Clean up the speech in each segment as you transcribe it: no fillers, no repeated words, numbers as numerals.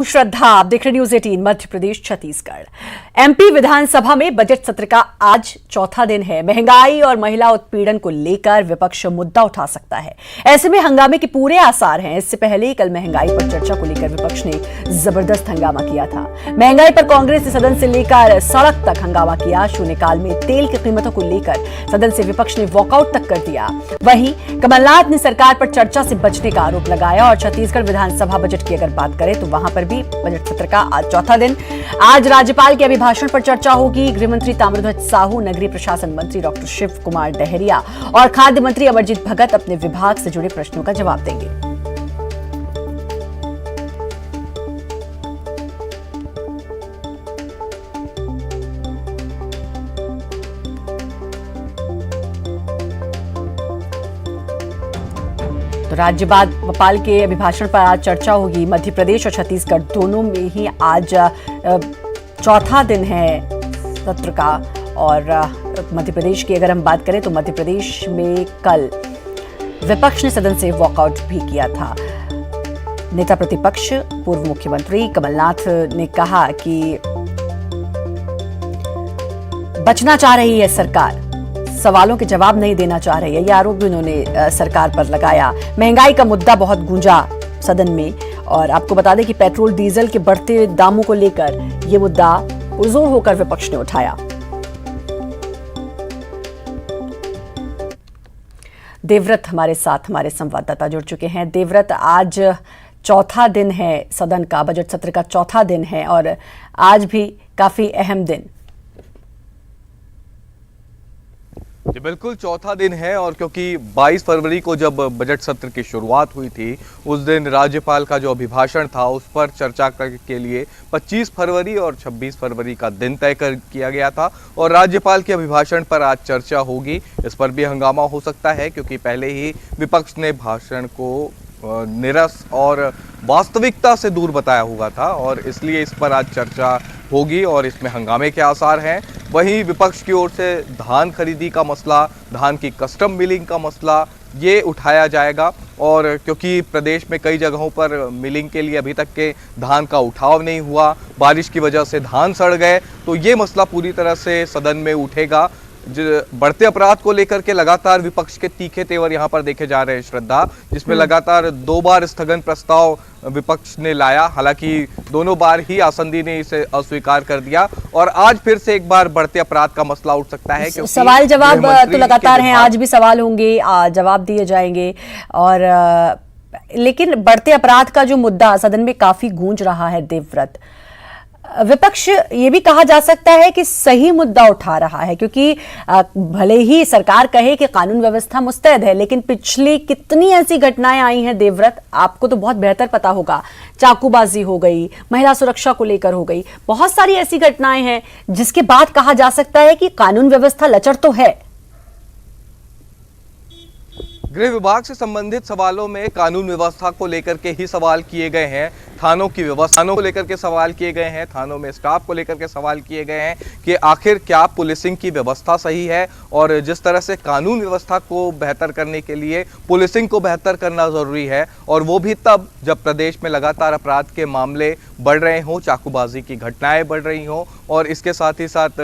श्रद्धा, आप देख रहे न्यूज 18 मध्य प्रदेश छत्तीसगढ़। एमपी विधानसभा में बजट सत्र का आज चौथा दिन है। महंगाई और महिला उत्पीड़न को लेकर विपक्ष मुद्दा उठा सकता है। ऐसे में हंगामे के पूरे आसार हैं। इससे पहले कल महंगाई पर चर्चा को लेकर विपक्ष ने जबरदस्त हंगामा किया था। महंगाई पर कांग्रेस ने सदन से लेकर सड़क तक हंगामा किया। शून्यकाल में तेल की कीमतों को लेकर सदन से विपक्ष ने वॉकआउट तक कर दिया। वहीं कमलनाथ ने सरकार पर चर्चा से बचने का आरोप लगाया। और छत्तीसगढ़ विधानसभा बजट की अगर बात करें तो वहां पर भी बजट सत्र का आज चौथा दिन। आज राज्यपाल के अभिभाषण पर चर्चा होगी। गृहमंत्री ताम्रध्वज साहू, नगरीय प्रशासन मंत्री डॉक्टर शिव कुमार डहरिया और खाद्य मंत्री अमरजीत भगत अपने विभाग से जुड़े प्रश्नों का जवाब देंगे। तो राज्यपाल के अभिभाषण पर आज चर्चा होगी। मध्य प्रदेश और छत्तीसगढ़ दोनों में ही आज चौथा दिन है सत्र का। और मध्य प्रदेश की अगर हम बात करें तो मध्य प्रदेश में कल विपक्ष ने सदन से वॉकआउट भी किया था। नेता प्रतिपक्ष पूर्व मुख्यमंत्री कमलनाथ ने कहा कि बचना चाह रही है सरकार, सवालों के जवाब नहीं देना चाह रही है। यह आरोप भी उन्होंने सरकार पर लगाया। महंगाई का मुद्दा बहुत गूंजा सदन में। और आपको बता दें कि पेट्रोल डीजल के बढ़ते दामों को लेकर यह मुद्दा पुरजोर होकर विपक्ष ने उठाया। देवव्रत हमारे साथ हमारे संवाददाता जुड़ चुके हैं। देवव्रत, आज चौथा दिन है सदन का, बजट सत्र का चौथा दिन है और आज भी काफी अहम दिन। जी बिल्कुल, चौथा दिन है। और क्योंकि 22 फरवरी को जब बजट सत्र की शुरुआत हुई थी, उस दिन राज्यपाल का जो अभिभाषण था उस पर चर्चा के लिए 25 फरवरी और 26 फरवरी का दिन तय किया गया था। और राज्यपाल के अभिभाषण पर आज चर्चा होगी। इस पर भी हंगामा हो सकता है क्योंकि पहले ही विपक्ष ने भाषण को निरस और वास्तविकता से दूर बताया हुआ था और इसलिए इस पर आज चर्चा होगी और इसमें हंगामे के आसार हैं। वहीं विपक्ष की ओर से धान खरीदी का मसला, धान की कस्टम मिलिंग का मसला ये उठाया जाएगा। और क्योंकि प्रदेश में कई जगहों पर मिलिंग के लिए अभी तक के धान का उठाव नहीं हुआ, बारिश की वजह से धान सड़ गए, तो ये मसला पूरी तरह से सदन में उठेगा। बढ़ते अपराध को लेकर के लगातार विपक्ष के तीखे तेवर यहां पर देखे जा रहे हैं श्रद्धा, जिसमें लगातार 2 बार स्थगन प्रस्ताव विपक्ष ने लाया। हालांकि दोनों बार ही आसंदी ने इसे अस्वीकार कर दिया और आज फिर से एक बार बढ़ते अपराध का मसला उठ सकता है। सवाल जवाब तो लगातार हैं, आज भी सवाल होंगे, जवाब दिए जाएंगे। और लेकिन बढ़ते अपराध का जो मुद्दा सदन में काफी गूंज रहा है देवव्रत, विपक्ष ये भी कहा जा सकता है कि सही मुद्दा उठा रहा है क्योंकि भले ही सरकार कहे कि कानून व्यवस्था मुस्तैद है, लेकिन पिछली कितनी ऐसी घटनाएं आई हैं देवव्रत, आपको तो बहुत बेहतर पता होगा। चाकूबाजी हो गई, महिला सुरक्षा को लेकर हो गई, बहुत सारी ऐसी घटनाएं हैं जिसके बाद कहा जा सकता है कि कानून व्यवस्था लचर तो है। गृह विभाग से संबंधित सवालों में कानून व्यवस्था को लेकर के ही सवाल किए गए हैं। थानों की व्यवस्था को लेकर के सवाल किए गए हैं। थानों में स्टाफ को लेकर के सवाल किए गए हैं कि आखिर क्या पुलिसिंग की व्यवस्था सही है। और जिस तरह से कानून व्यवस्था को बेहतर करने के लिए पुलिसिंग को बेहतर करना जरूरी है, और वो भी तब जब प्रदेश में लगातार अपराध के मामले बढ़ रहे हों, चाकूबाजी की घटनाएं बढ़ रही हों और इसके साथ ही साथ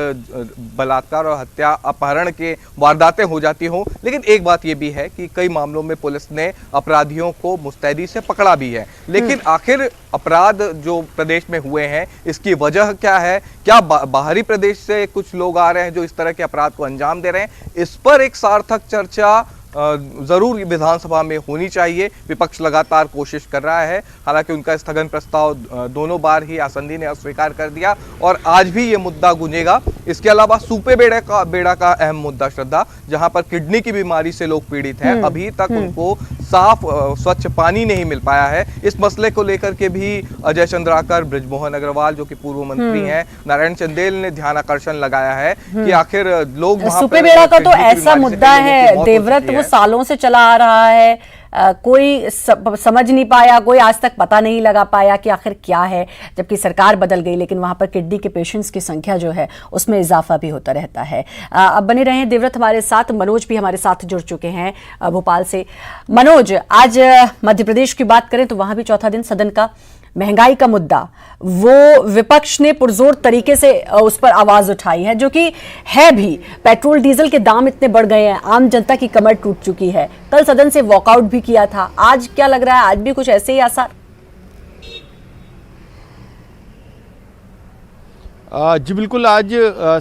बलात्कार और हत्या, अपहरण के वारदातें हो जाती हों। लेकिन एक बात ये भी है कि कई मामलों में पुलिस ने अपराधियों को मुस्तैदी से पकड़ा भी है। लेकिन आखिर अपराध जो प्रदेश में हुए हैं इसकी वजह क्या है? क्या बाहरी प्रदेश से कुछ लोग आ रहे हैं जो इस तरह के अपराध को अंजाम दे रहे हैं? इस पर एक सार्थक चर्चा जरूर विधानसभा में होनी चाहिए। विपक्ष लगातार कोशिश कर रहा है। हालांकि उनका स्थगन प्रस्ताव दोनों बार ही आसंदी ने अस्वीकार कर दिया और आज भी ये मुद्दा गूंजेगा। इसके अलावा सूपे बेड़ा का अहम मुद्दा श्रद्धा, जहां पर किडनी की बीमारी से लोग पीड़ित हैं, अभी तक उनको साफ स्वच्छ पानी नहीं मिल पाया है। इस मसले को लेकर के भी अजय चंद्राकर, बृजमोहन अग्रवाल जो कि पूर्व मंत्री हैं, नारायण चंदेल ने ध्यान आकर्षण लगाया है कि आखिर लोग सूपे बेड़ा का तो ऐसा मुद्दा है देवव्रत, वो सालों से चला आ रहा है। कोई समझ नहीं पाया, कोई आज तक पता नहीं लगा पाया कि आखिर क्या है, जबकि सरकार बदल गई लेकिन वहां पर किडनी के पेशेंट्स की संख्या जो है उसमें इजाफा भी होता रहता है। अब बने रहें देवव्रत हमारे साथ, मनोज भी हमारे साथ जुड़ चुके हैं भोपाल से। मनोज, आज मध्य प्रदेश की बात करें तो वहां भी चौथा दिन सदन का, महंगाई का मुद्दा, वो विपक्ष ने पुरजोर तरीके से उस पर आवाज उठाई है, जो कि है भी। पेट्रोल डीजल के दाम इतने बढ़ गए हैं, आम जनता की कमर टूट चुकी है। कल सदन से वॉकआउट भी किया था। आज क्या लग रहा है, आज भी कुछ ऐसे ही आसार? जी बिल्कुल, आज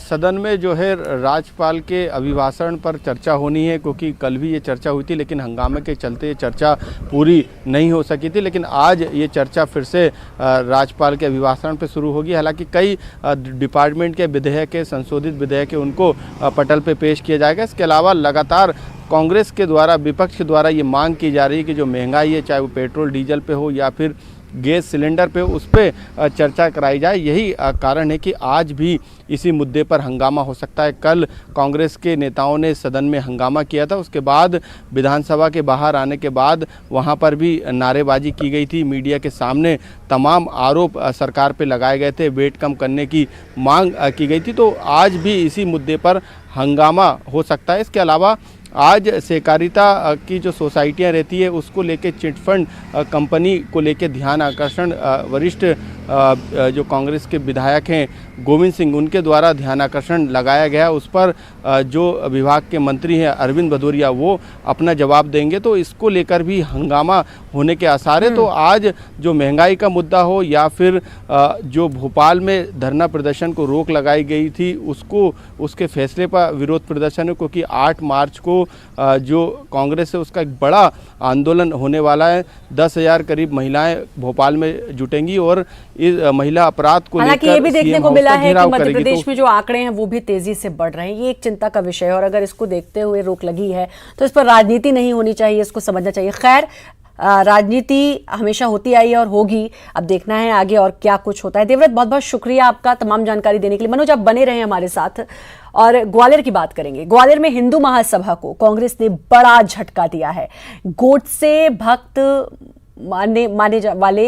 सदन में जो है राज्यपाल के अभिभाषण पर चर्चा होनी है, क्योंकि कल भी ये चर्चा हुई थी लेकिन हंगामे के चलते ये चर्चा पूरी नहीं हो सकी थी। लेकिन आज ये चर्चा फिर से राज्यपाल के अभिभाषण पर शुरू होगी। हालांकि कई डिपार्टमेंट के विधेयक, संशोधित विधेयक उनको पटल पे पेश किया जाएगा। इसके अलावा लगातार कांग्रेस के द्वारा, विपक्ष के द्वारा ये मांग की जा रही है कि जो महंगाई है, चाहे वो पेट्रोल डीजल पे हो या फिर गैस सिलेंडर पे, उस पर चर्चा कराई जाए। यही कारण है कि आज भी इसी मुद्दे पर हंगामा हो सकता है। कल कांग्रेस के नेताओं ने सदन में हंगामा किया था, उसके बाद विधानसभा के बाहर आने के बाद वहां पर भी नारेबाजी की गई थी। मीडिया के सामने तमाम आरोप सरकार पे लगाए गए थे, वेट कम करने की मांग की गई थी। तो आज भी इसी मुद्दे पर हंगामा हो सकता है। इसके अलावा आज सहकारिता की जो सोसाइटियां रहती है उसको लेके चिटफंड कंपनी को लेके ध्यान आकर्षण वरिष्ठ जो कांग्रेस के विधायक हैं गोविंद सिंह, उनके द्वारा ध्यान आकर्षण लगाया गया। उस पर जो विभाग के मंत्री हैं अरविंद भदौरिया, वो अपना जवाब देंगे। तो इसको लेकर भी हंगामा होने के आसार है। तो आज जो महंगाई का मुद्दा हो या फिर जो भोपाल में धरना प्रदर्शन को रोक लगाई गई थी, उसके फैसले पर विरोध प्रदर्शन है, क्योंकि 8 मार्च को जो कांग्रेस है उसका एक बड़ा आंदोलन होने वाला है। 10,000 करीब महिलाएं भोपाल में जुटेंगी और इस महिला अपराध को लेकर हालांकि ये भी देखने को मिला है कि मध्य प्रदेश में जो आंकड़े हैं वो भी तेजी से बढ़ रहे हैं। ये एक चिंता का विषय है और अगर इसको देखते हुए रोक लगी है तो इस पर राजनीति नहीं होनी चाहिए, इसको समझना चाहिए। खैर, राजनीति हमेशा होती आई है और होगी, अब देखना है आगे और क्या कुछ होता है। देवव्रत, बहुत बहुत शुक्रिया आपका तमाम जानकारी देने के लिए। मनोज, आप बने रहे हमारे साथ और ग्वालियर की बात करेंगे। ग्वालियर में हिंदू महासभा को कांग्रेस ने बड़ा झटका दिया है। गोडसे भक्त माने वाले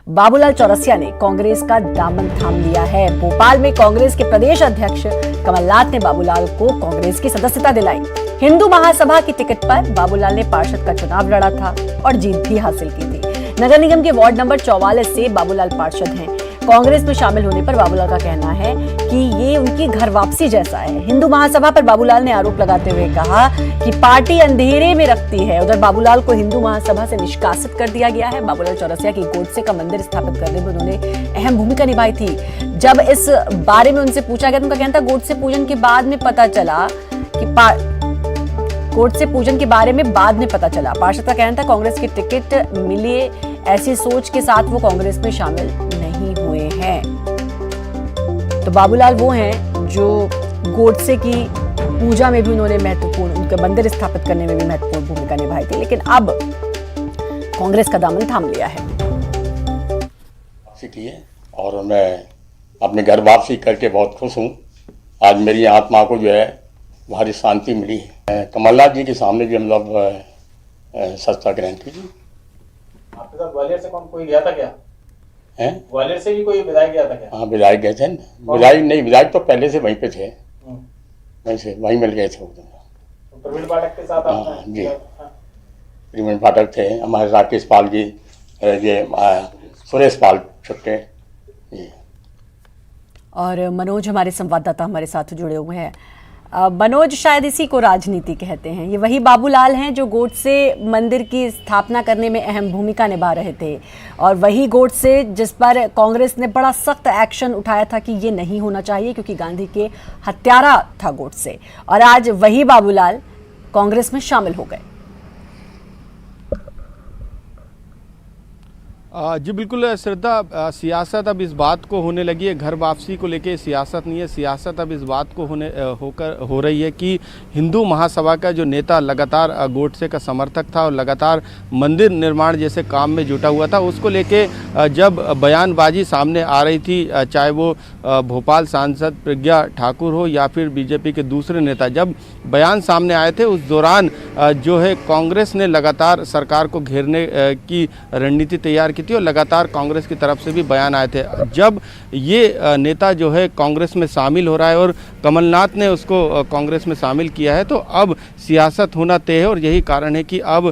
बाबूलाल चौरसिया ने कांग्रेस का दामन थाम लिया है। भोपाल में कांग्रेस के प्रदेश अध्यक्ष कमलनाथ ने बाबूलाल को कांग्रेस की सदस्यता दिलाई। हिंदू महासभा की टिकट पर बाबूलाल ने पार्षद का चुनाव लड़ा था और जीत भी हासिल की थी। नगर निगम के वार्ड नंबर 44 से बाबूलाल पार्षद हैं। कांग्रेस में शामिल होने पर बाबूलाल का कहना है कि ये उनकी घर वापसी जैसा है। हिंदू महासभा पर बाबूलाल ने आरोप लगाते हुए कहा कि पार्टी अंधेरे में रखती है। उधर बाबूलाल को हिंदू महासभा से निष्कासित कर दिया गया है। बाबूलाल चौरसिया की गोडसे का मंदिर स्थापित करने में उन्होंने अहम भूमिका निभाई थी। जब इस बारे में उनसे पूछा गया तो उनका कहना था गोडसे पूजन के बाद में पता चला कि गोडसे पूजन के बारे में बाद में पता चला। पार्षद का कहना था कांग्रेस की टिकट मिली, ऐसी सोच के साथ वो कांग्रेस में शामिल नहीं हुए हैं। तो बाबूलाल वो हैं जो गोडसे की पूजा में भी उन्होंने महत्वपूर्ण, उनके मंदिर स्थापित करने में भी महत्वपूर्ण भूमिका निभाई थी, लेकिन अब कांग्रेस का दामन थाम लिया है। और मैं अपने घर वापसी करके बहुत खुश हूँ। आज मेरी आत्मा को जो है भारी शांति मिली है। कमलनाथ जी के सामने भी हम लोग सत्ता ग्रहण की। आपके साथ ग्वालियर से कोई गया था क्या? हैं? ग्वालियर से भी कोई विधायक गया था क्या? हाँ, विधायक गए थे। विधायक तो पहले से वहीं पे थे, वहीं मिल गए थे। प्रवीण पाठक के साथ? हाँ जी, प्रवीण पाठक थे, हमारे राकेश पाल जी, ये सुरेश पाल छुट्टे जी। और मनोज हमारे संवाददाता हमारे साथ जुड़े हुए हैं। मनोज, शायद इसी को राजनीति कहते हैं। ये वही बाबूलाल हैं जो गोडसे मंदिर की स्थापना करने में अहम भूमिका निभा रहे थे और वही गोडसे जिस पर कांग्रेस ने बड़ा सख्त एक्शन उठाया था कि ये नहीं होना चाहिए क्योंकि गांधी के हत्यारा था गोडसे, और आज वही बाबूलाल कांग्रेस में शामिल हो गए। जी बिल्कुल श्रद्धा, सियासत अब इस बात को होने लगी है, घर वापसी को लेके सियासत नहीं है। सियासत अब इस बात को हो रही है कि हिंदू महासभा का जो नेता लगातार गोडसे का समर्थक था और लगातार मंदिर निर्माण जैसे काम में जुटा हुआ था, उसको लेके जब बयानबाजी सामने आ रही थी, चाहे वो भोपाल सांसद प्रज्ञा ठाकुर हो या फिर बीजेपी के दूसरे नेता, जब बयान सामने आए थे उस दौरान जो है कांग्रेस ने लगातार सरकार को घेरने की रणनीति तैयार की थी और लगातार कांग्रेस की तरफ से भी बयान आए थे। जब ये नेता जो है कांग्रेस में शामिल हो रहा है और कमलनाथ ने उसको कांग्रेस में शामिल किया है। तो अब सियासत होना तय है और यही कारण है कि अब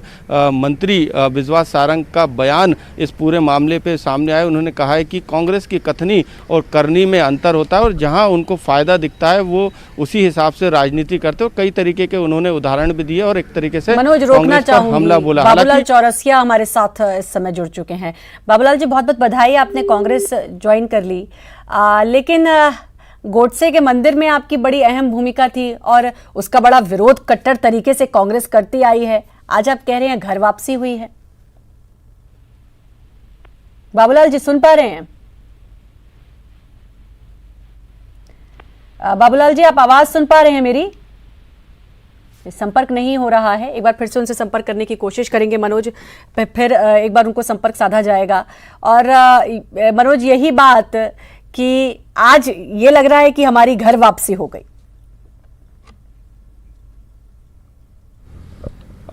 मंत्री विश्वास सारंग का बयान इस पूरे मामले पे सामने आया। उन्होंने कहा है कि कांग्रेस की कथनी और करनी में अंतर होता है और जहां उनको फ़ायदा दिखता है वो उसी हिसाब से राजनीति करते हैं। और कई तरीके के उन्होंने उदाहरण भी दिए और एक तरीके से मनोज रोकना चाहूंगी, हमला बोला। बाबूलाल चौरसिया हमारे साथ इस समय जुड़ चुके हैं। बाबूलाल जी, बहुत बहुत बधाई, आपने कांग्रेस ज्वाइन कर ली, लेकिन गोडसे के मंदिर में आपकी बड़ी अहम भूमिका थी और उसका बड़ा विरोध कट्टर तरीके से कांग्रेस करती आई है। आज आप कह रहे हैं घर वापसी हुई है। बाबूलाल जी सुन पा रहे हैं? बाबूलाल जी, आप आवाज सुन पा रहे हैं मेरी? संपर्क नहीं हो रहा है। एक बार फिर से उनसे संपर्क करने की कोशिश करेंगे मनोज, फिर एक बार उनको संपर्क साधा जाएगा। और मनोज, यही बात कि आज ये लग रहा है कि हमारी घर वापसी हो गई।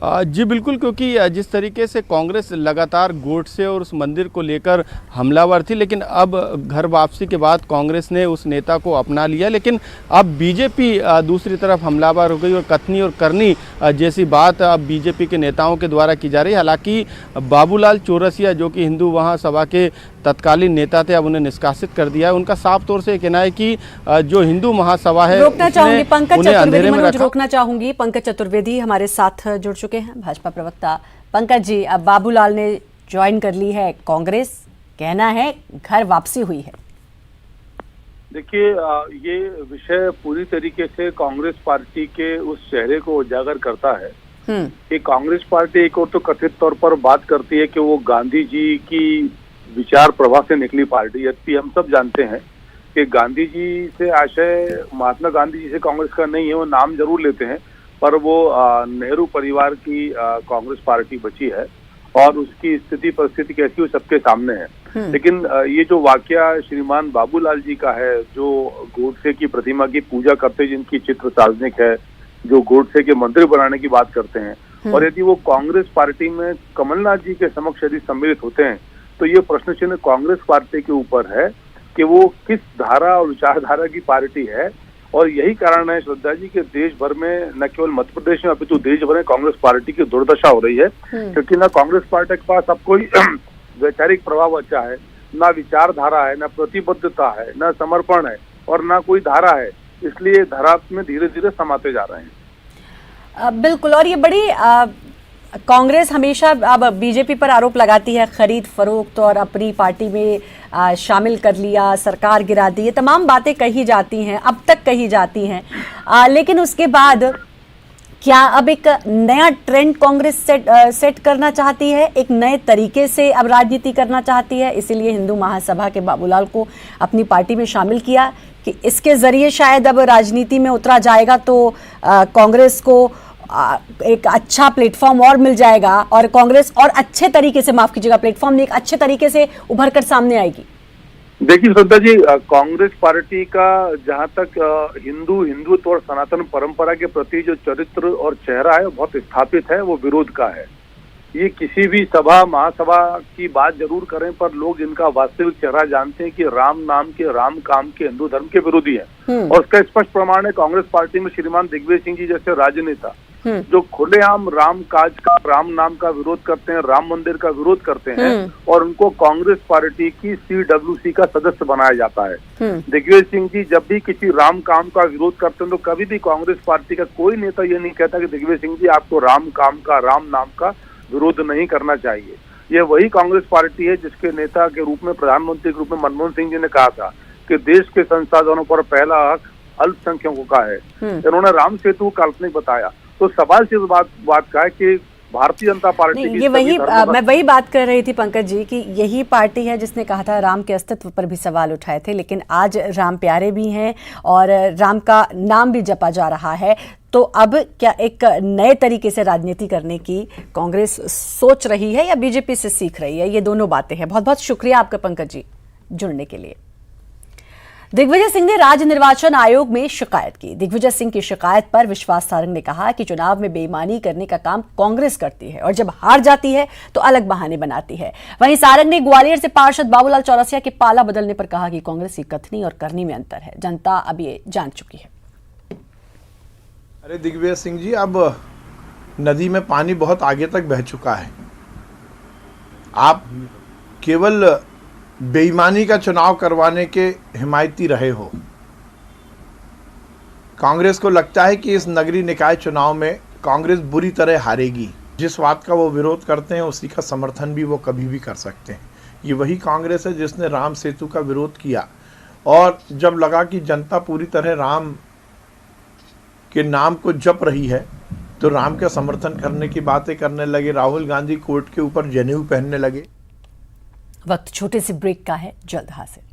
जी बिल्कुल, क्योंकि जिस तरीके से कांग्रेस लगातार गोडसे और उस मंदिर को लेकर हमलावर थी, लेकिन अब घर वापसी के बाद कांग्रेस ने उस नेता को अपना लिया, लेकिन अब बीजेपी दूसरी तरफ हमलावर हो गई और कथनी और करनी जैसी बात अब बीजेपी के नेताओं के द्वारा की जा रही है। हालांकि बाबूलाल चौरसिया जो कि हिंदू महासभा के तत्कालीन नेता थे, अब उन्हें निष्कासित कर दिया है। उनका साफ तौर से कहना है कि जो हिंदू महासभा है रोकना चाहूंगी पंकज चतुर्वेदी, मनोज रोकना चाहूंगी, पंकज चतुर्वेदी हमारे साथ जुड़ चुके हैं, भाजपा प्रवक्ता। पंकज जी, अब बाबूलाल ने ज्वाइन कर ली है कांग्रेस, कहना है घर वापसी हुई है। देखिए, ये विषय पूरी तरीके से कांग्रेस पार्टी के उस चेहरे को उजागर करता है कि कांग्रेस पार्टी एक और तो कथित तौर पर बात करती है कि वो गांधी जी की विचार प्रवाह से निकली पार्टी, यद्यपि हम सब जानते हैं कि गांधी जी से आशय महात्मा गांधी जी से कांग्रेस का नहीं है। वो नाम जरूर लेते हैं पर वो नेहरू परिवार की कांग्रेस पार्टी बची है और उसकी स्थिति परिस्थिति कैसी हो सबके सामने है। लेकिन ये जो वाकया श्रीमान बाबूलाल जी का है, जो गोडसे की प्रतिमा की पूजा करते, जिनकी चित्र सार्वजनिक है, जो गोडसे के मंदिर बनाने की बात करते हैं, और यदि वो कांग्रेस पार्टी में कमलनाथ जी के समक्ष यदि सम्मिलित होते हैं तो ये प्रश्न चिन्ह कांग्रेस पार्टी के ऊपर है कि वो किस धारा और विचारधारा की पार्टी है। और यही कारण है श्रद्धा जी कि देश भर में, न केवल मध्य प्रदेश में अपितु देश भर में कांग्रेस पार्टी की दुर्दशा हो रही है, क्योंकि न कांग्रेस पार्टी के पास अब कोई वैचारिक प्रभाव अच्छा है, न विचारधारा है, न प्रतिबद्धता है, न समर्पण है और न कोई धारा है। इसलिए धारा में धीरे धीरे समाते जा रहे हैं। बिल्कुल, और ये बड़ी कांग्रेस हमेशा अब बीजेपी पर आरोप लगाती है खरीद फरोख्त और अपनी पार्टी में शामिल कर लिया, सरकार गिरा दी, ये तमाम बातें कही जाती हैं, अब तक कही जाती हैं। लेकिन उसके बाद क्या अब एक नया ट्रेंड कांग्रेस सेट करना चाहती है, एक नए तरीके से अब राजनीति करना चाहती है, इसीलिए हिंदू महासभा के बाबूलाल को अपनी पार्टी में शामिल किया कि इसके जरिए शायद अब राजनीति में उतरा जाएगा तो कांग्रेस को एक अच्छा प्लेटफॉर्म और मिल जाएगा और कांग्रेस और अच्छे तरीके से, माफ कीजिएगा, प्लेटफॉर्म नहीं, एक अच्छे तरीके से उभर कर सामने आएगी। देखिए श्रद्धा जी, कांग्रेस पार्टी का जहां तक हिंदुत्व और सनातन परंपरा के प्रति जो चरित्र और चेहरा है वो बहुत स्थापित है, वो विरोध का है। ये किसी भी सभा महासभा की बात जरूर करें पर लोग इनका वास्तविक चेहरा जानते हैं कि राम नाम के, राम काम के, हिंदू धर्म के विरोधी है। और उसका स्पष्ट प्रमाण है कांग्रेस पार्टी में श्रीमान दिग्विजय सिंह जी जैसे राजनेता जो खुलेआम राम काज का, राम नाम का विरोध करते हैं, राम मंदिर का विरोध करते हैं और उनको कांग्रेस पार्टी की CWC का सदस्य बनाया जाता है। दिग्विजय सिंह जी जब भी किसी राम काम का विरोध करते हैं तो कभी भी कांग्रेस पार्टी का कोई नेता ये नहीं कहता कि दिग्विजय सिंह जी आपको राम काम का, राम नाम का विरोध नहीं करना चाहिए। ये वही कांग्रेस पार्टी है जिसके नेता के रूप में, प्रधानमंत्री के रूप में मनमोहन सिंह जी ने कहा था कि देश के संसाधनों पर पहला हक अल्पसंख्यकों का है। इन्होंने राम सेतु काल्पनिक बताया। तो सवाल से बात का है कि भारतीय जनता पार्टी की, ये वही मैं वही बात कर रही थी पंकज जी कि यही पार्टी है जिसने कहा था, राम के अस्तित्व पर भी सवाल उठाए थे, लेकिन आज राम प्यारे भी हैं और राम का नाम भी जपा जा रहा है। तो अब क्या एक नए तरीके से राजनीति करने की कांग्रेस सोच रही है या बीजेपी से सीख रही है? ये दोनों बातें हैं। बहुत बहुत शुक्रिया आपका पंकज जी जुड़ने के लिए। दिग्विजय सिंह ने राज्य निर्वाचन आयोग में शिकायत की। दिग्विजय सिंह की शिकायत पर विश्वास सारंग ने कहा कि चुनाव में बेईमानी करने का काम कांग्रेस करती है और जब हार जाती है तो अलग बहाने बनाती है। वहीं सारंग ने ग्वालियर से पार्षद बाबूलाल चौरसिया के पाला बदलने पर कहा कि कांग्रेस की कथनी और करनी में अंतर है, जनता अब ये जान चुकी है। अरे दिग्विजय सिंह जी, अब नदी में पानी बहुत आगे तक बह चुका है। आप केवल बेईमानी का चुनाव करवाने के हिमायती रहे हो। कांग्रेस को लगता है कि इस नगरीय निकाय चुनाव में कांग्रेस बुरी तरह हारेगी। जिस बात का वो विरोध करते हैं उसी का समर्थन भी वो कभी भी कर सकते हैं। ये वही कांग्रेस है जिसने राम सेतु का विरोध किया, और जब लगा कि जनता पूरी तरह राम के नाम को जप रही है तो राम का समर्थन करने की बातें करने लगे। राहुल गांधी कोर्ट के ऊपर जनेऊ पहनने लगे। वक्त छोटे से ब्रेक का है, जल्द हाजिर।